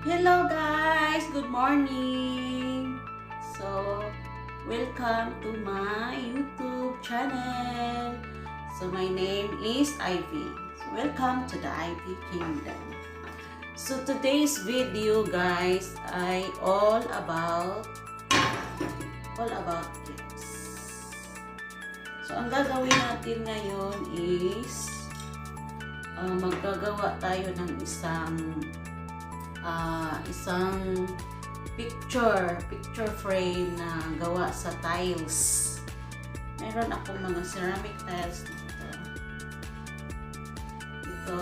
Hello guys, good morning. So, welcome to my YouTube channel. So, my name is Ivy. So, welcome to the Aivee Kingdom. So, today's video guys ay all about gifts. So, ang gagawin natin ngayon is maggagawa tayo ng isang picture frame na gawa sa tiles. Meron akong mga ceramic tiles dito. Ito,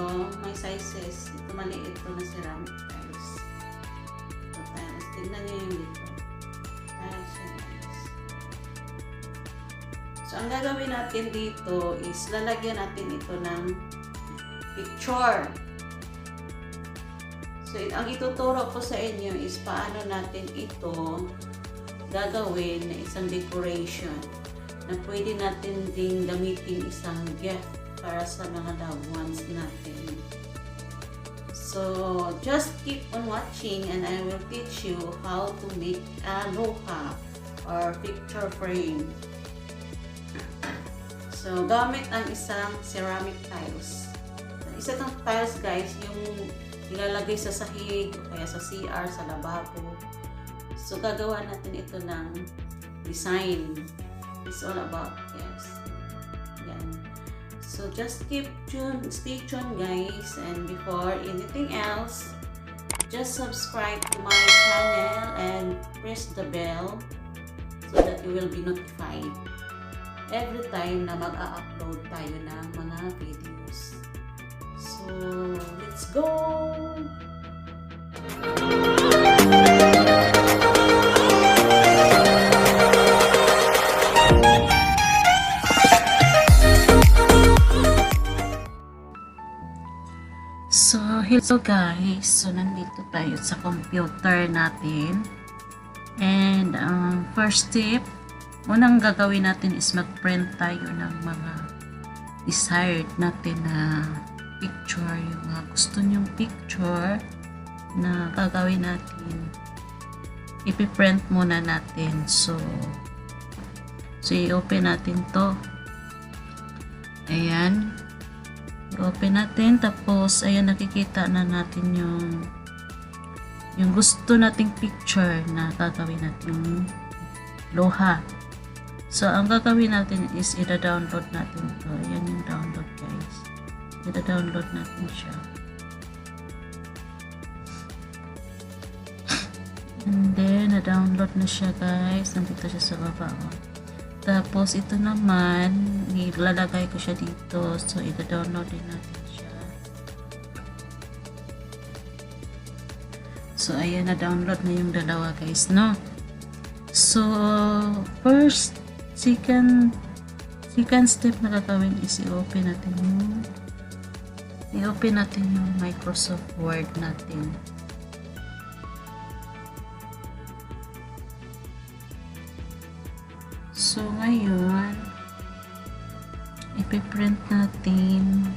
may sizes. Ito, maliit ito na ceramic tiles. Ito, tiles. Tignan nyo yung dito. Tiles yan, guys. So, ang gagawin natin dito is lalagyan natin ito ng picture. So, ang ituturo ko sa inyo is paano natin ito gagawin na isang decoration na pwede natin ding gamitin isang gift para sa mga loved ones natin. So, just keep on watching and I will teach you how to make a loha or picture frame. So, gamit ang isang ceramic tiles. Isa itong tiles guys, yung ilalagay sa sahig o kaya sa CR, sa lababo. So, gagawa natin ito ng design. It's all about, yes. Yan. So, just stay tuned guys. And before anything else, just subscribe to my channel and press the bell so that you will be notified every time na mag-a-upload tayo ng mga videos. So, let's go! So, hello guys! So, nandito tayo sa computer natin. And, first step, unang gagawin natin is mag-print tayo ng mga desired natin na picture, yung mga gusto nyong picture na gagawin natin. Ipiprint muna natin. So i-open natin to. Ayan. I-open natin. Tapos, ayan, nakikita na natin yung gusto nating picture na gagawin natin. Loha. So, ang gagawin natin is i-download natin to. Ayan yung download guys. I-download natin siya. And then, na-download na siya guys. Nandito siya sa baba. Tapos, ito naman, ilalagay ko siya dito. So, i-download din natin siya. So, ayan, na-download na yung dalawa guys, no? So, second step na gagawin is i-open natin yung Microsoft Word natin. So, ngayon, ipiprint natin.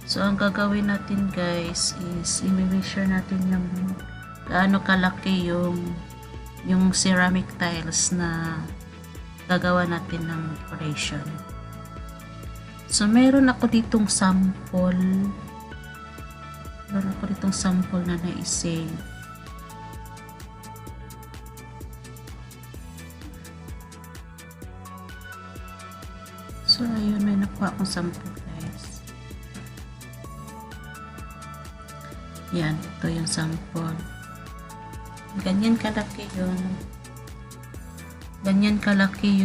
So, ang gagawin natin guys is i-measure natin yung gaano kalaki yung ceramic tiles na gagawa natin ng decoration. So, meron ako ditong sample. Na na-save. So, ayun, may nakuha akong sample, guys. Yan, ito yung sample. Ganyan kalaki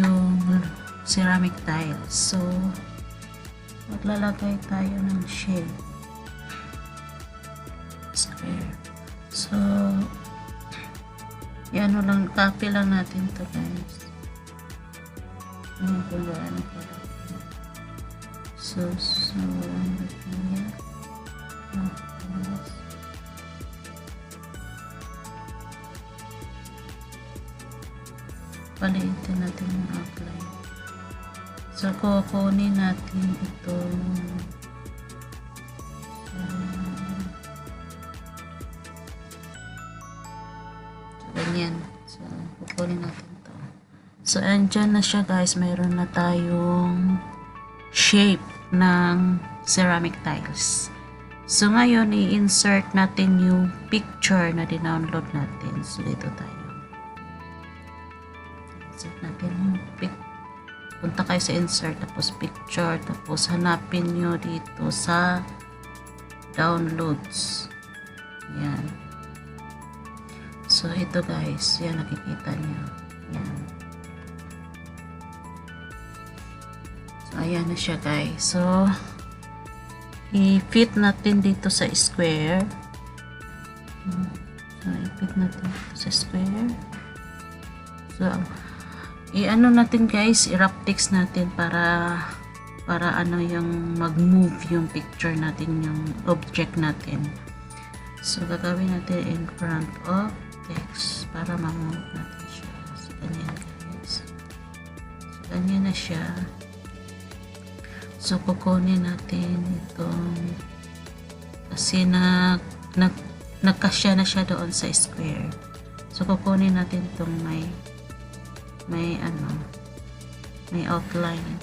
yung ceramic tiles. So, maglalagay tayo ng shade. Square. So, yan lang, copy lang natin to guys. Yung kuluan ko. So, paliitin natin yung outline. So, kukunin natin itong ganyan. So, kukunin natin to. So, andyan na siya guys. Mayroon na tayong shape ng ceramic tiles. So, ngayon, i-insert natin yung picture na dinownload natin. So, dito tayo. Insert natin yung picture. Punta kayo sa insert, tapos picture, tapos hanapin nyo dito sa downloads. Yan. So, ito guys. Yan, nakikita nyo. Yan. So, ayan na siya guys. So, i-fit natin dito sa square. So, i-fit natin dito sa square. So, i-ano natin guys, i-raptex natin para ano yung mag-move yung picture natin, yung object natin. So, gagawin natin in front of text para ma-move natin siya. So, ganyan guys. So, ganyan na siya. So, kukunin natin itong kasi nagkasya na siya doon sa square. So, kukunin natin itong may outline.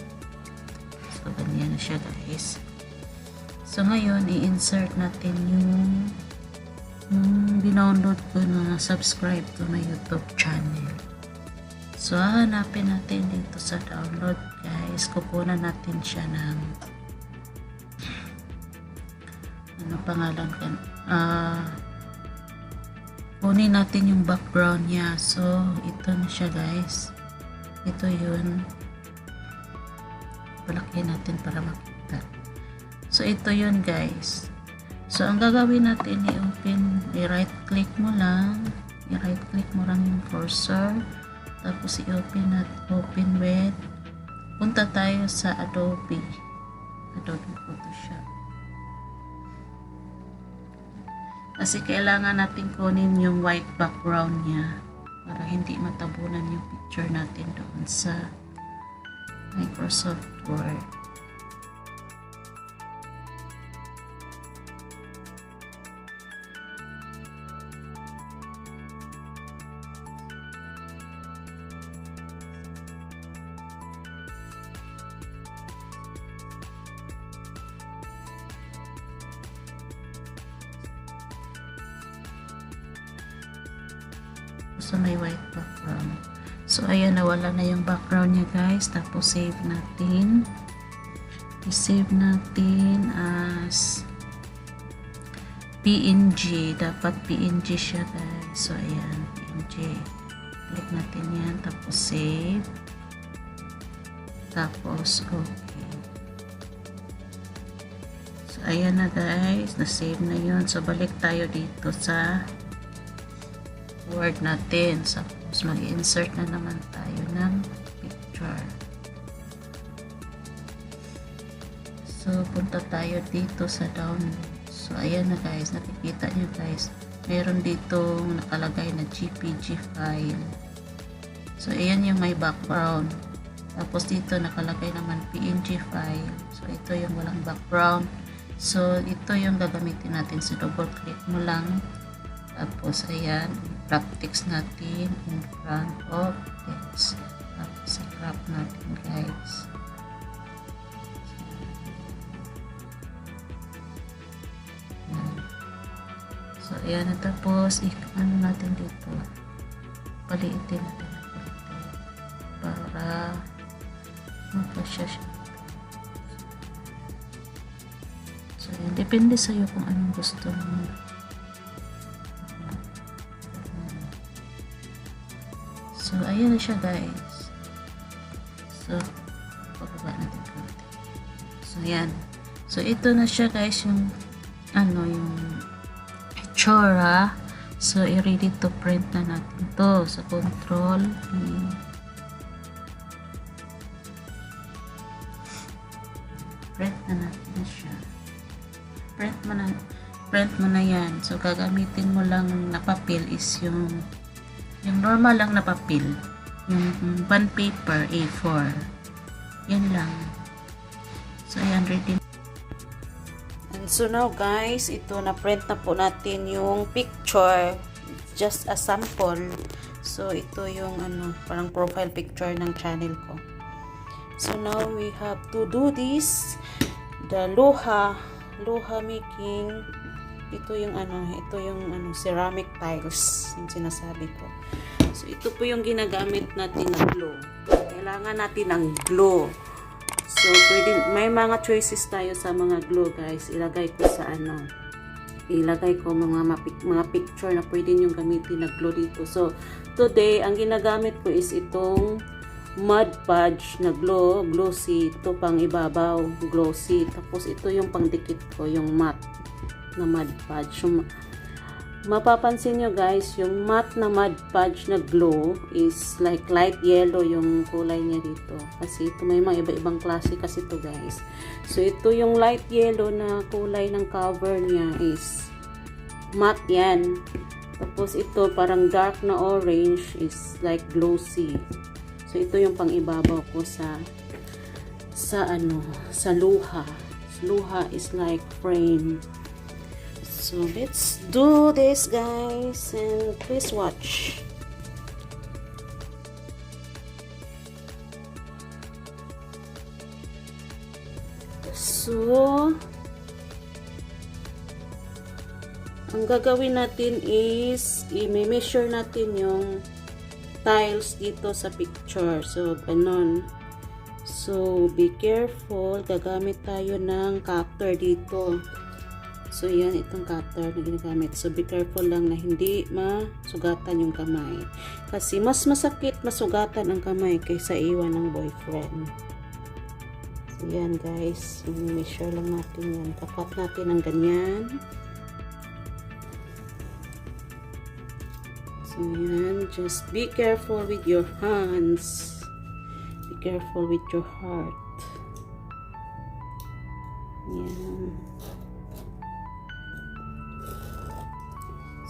So, ganyan na siya guys. So, ngayon, i-insert natin yung dinownload ko na subscribe to my YouTube channel. So, hanapin natin dito sa download guys. Kukunan natin siya ng ano pangalan ka? Kunin natin yung background niya. So, ito na siya guys. Ito yun. Palakihin natin para makita. So, ito yun guys. So, ang gagawin natin, i-right click mo lang. I-right click mo lang yung cursor. Tapos, open with. Punta tayo sa Adobe Photoshop. Kasi kailangan natin kunin yung white background niya para hindi matabunan yung picture natin doon sa Microsoft Word. So, may white background. So, ayan, nawala na yung background niya guys. Tapos, save natin. I-save natin as PNG. Dapat PNG siya guys. So, ayan, PNG. Click natin yan. Tapos, save. Tapos, okay. So, ayan na guys. Na-save na yun. So, balik tayo dito sa Word natin. Tapos mag-insert na naman tayo ng picture. So, punta tayo dito sa download. So, ayan na guys. Nakikita nyo guys. Meron dito nakalagay na GPG file. So, ayan yung may background. Tapos dito nakalagay naman PNG file. So, ito yung walang background. So, ito yung gagamitin natin. So, double click mo lang. Tapos, ayan, raptex natin in front of text. Tapos, i-crop natin, guys. So, ayan, tapos, ano natin dito? Paliitin natin para magpasya siya. So, ayan, depende sa'yo kung anong gusto mo. So, ayan na siya guys. So, pababa natin konti. So, ayan. So, ito na siya guys yung yung itsura. So, i-ready to print na natin to. So, control P. Print na natin siya. Print mo na yan. So, gagamitin mo lang na papel is yung normal lang na papel. Yung bond paper A4. Yan lang. So, ayan, ready. And so now guys, ito na print na po natin yung picture. just a sample. So ito yung parang profile picture ng channel ko. So now we have to do this, the loha making. Ito yung ceramic tiles yung sinasabi ko. So ito po yung ginagamit natin na glue. Kailangan natin ng glue. So may mga choices tayo sa mga glue, guys. Ilagay ko mga picture na pwede nyo gamitin na glue dito. So today ang ginagamit ko is itong mud podge na glossy. Ito pang ibabaw, glossy. Tapos ito yung pangdikit ko, yung matte na mud podge. Mapapansin nyo, guys, yung matte na mud podge na glue is like light yellow yung kulay niya dito. Kasi ito may mga iba-ibang klase kasi ito, guys. So ito yung light yellow na kulay ng cover niya is matte yan. Tapos ito parang dark na orange is like glossy. So ito yung pang-ibabaw ko sa luha. Luha is like frame. So let's do this, guys, and please watch. So ang gagawin natin is i-measure natin yung tiles dito sa picture. So ganon. So be careful, gagamit tayo ng cutter dito. So, yan, itong cutter na ginagamit. So, be careful lang na hindi masugatan yung kamay. Kasi, mas masakit masugatan ang kamay kaysa iwan ng boyfriend. So, yan, guys. Measure lang natin yan. Tapat natin ng ganyan. So, yan. Just be careful with your hands. Be careful with your heart. Yan.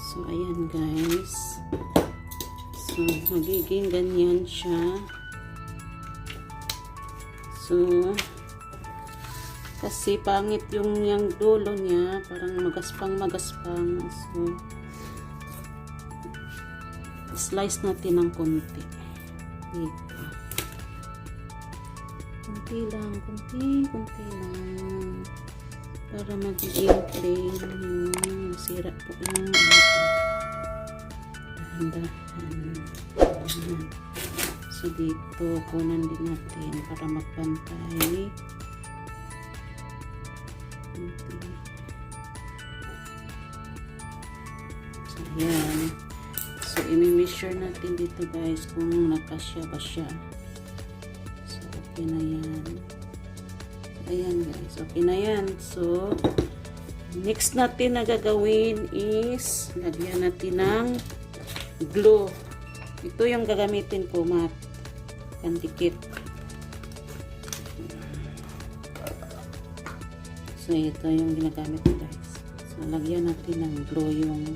So, ayan, guys. So, magiging ganyan siya. So, kasi pangit yung dulo niya. Parang magaspang. So, slice natin ng konti. Dito. Konti lang. Para magiging plain yung sira po yung dahan-dahan. So dito kunan din natin para magpantay. So ayan. So i-measure natin dito, guys, kung nakasya ba siya. So okay na yan. Ayan, guys. Okay na yan. So, next natin na gagawin is lagyan natin ng glue. Ito yung gagamitin ko, matte. Pandikit. So, ito yung ginagamit ko, guys. So, lagyan natin ng glue yung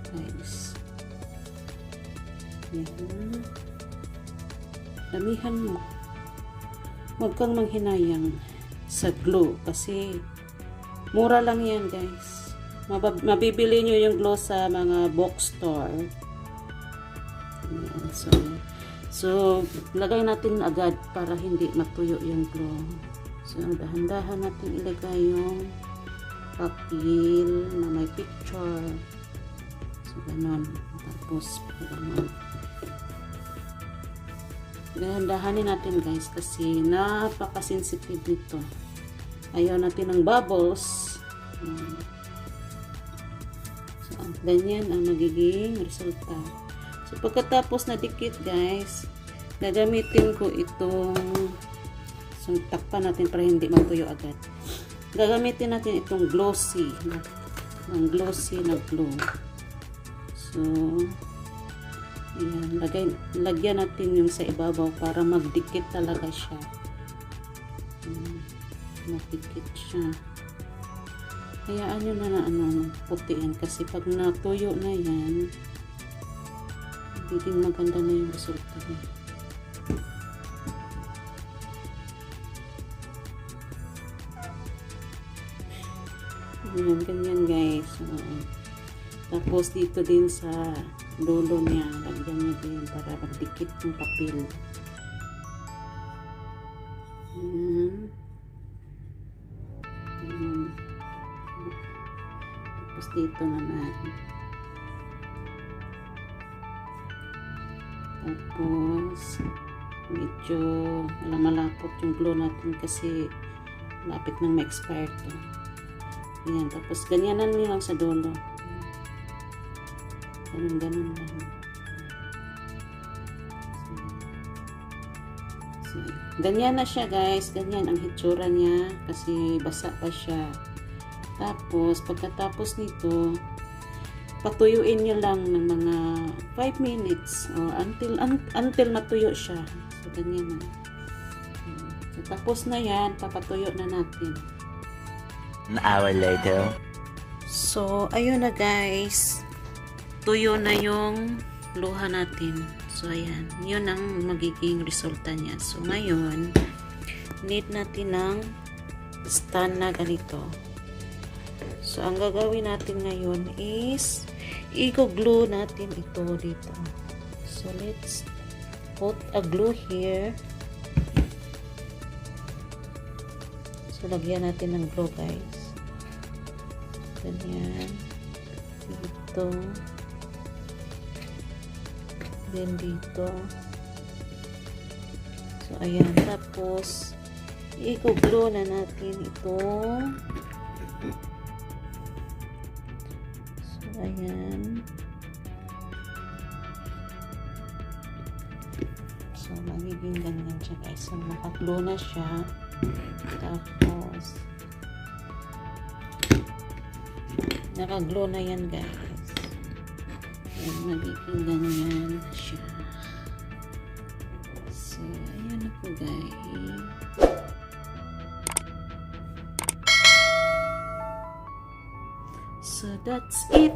tiles. Ayan. Damihan mo. Huwag kang manghinayang sa glue kasi mura lang yan, guys. Mabibili nyo yung glue sa mga box store. Ayan, so lagay natin agad para hindi matuyo yung glue. So dahan-dahan natin ilagay yung papel na may picture. So ganon. Tapos ganon. Dahan-dahanin natin, guys, kasi napaka-sensitive nito. Ayaw natin ng bubbles. So, ganyan ang magiging resulta. So, pagkatapos na dikit, guys, gagamitin ko itong takpan natin para hindi matuyo agad. Gagamitin natin itong glossy na glue. So, ayan, lagyan natin yung sa ibabaw para magdikit talaga siya. Magdikit siya. Hayaan nyo na putiin kasi pag natuyo na yan, magiging maganda na yung resulta niya. Ayan, ganyan, guys. Tapos dito din sa dulo niya, lagyan niya din para magdikit yung papel. Ayan. Ayan. Tapos dito naman. Tapos medyo malapot yung glue natin kasi lapit nang ma-expire to. Ayan, tapos ganyanan nyo lang sa dulo. Ganun lang. So, ganyan na siya guys. Ganyan ang hitsura niya kasi basa pa siya. Tapos, pagkatapos nito, patuyuin nyo lang ng mga 5 minutes or until matuyo siya. So, ganyan na. So, tapos na yan, papatuyo na natin. An hour later. So, ayun na guys. Tuyo na yung luha natin. So, ayan. Yun ang magiging resulta niya. So, ngayon, need natin ng stand na ganito. So, ang gagawin natin ngayon is i-glue natin ito dito. So, let's put a glue here. So, lagyan natin ng glue guys. Ganyan. Dito. Then dito. So, ayan. Tapos, i-glue na natin ito. So, ayan. So, magiging ganyan siya guys. So, naka-glue na siya. Tapos, naka-glue na yan guys. Ayan, magiging ganyan siya. So, ayan na po guys. So, that's it.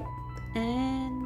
And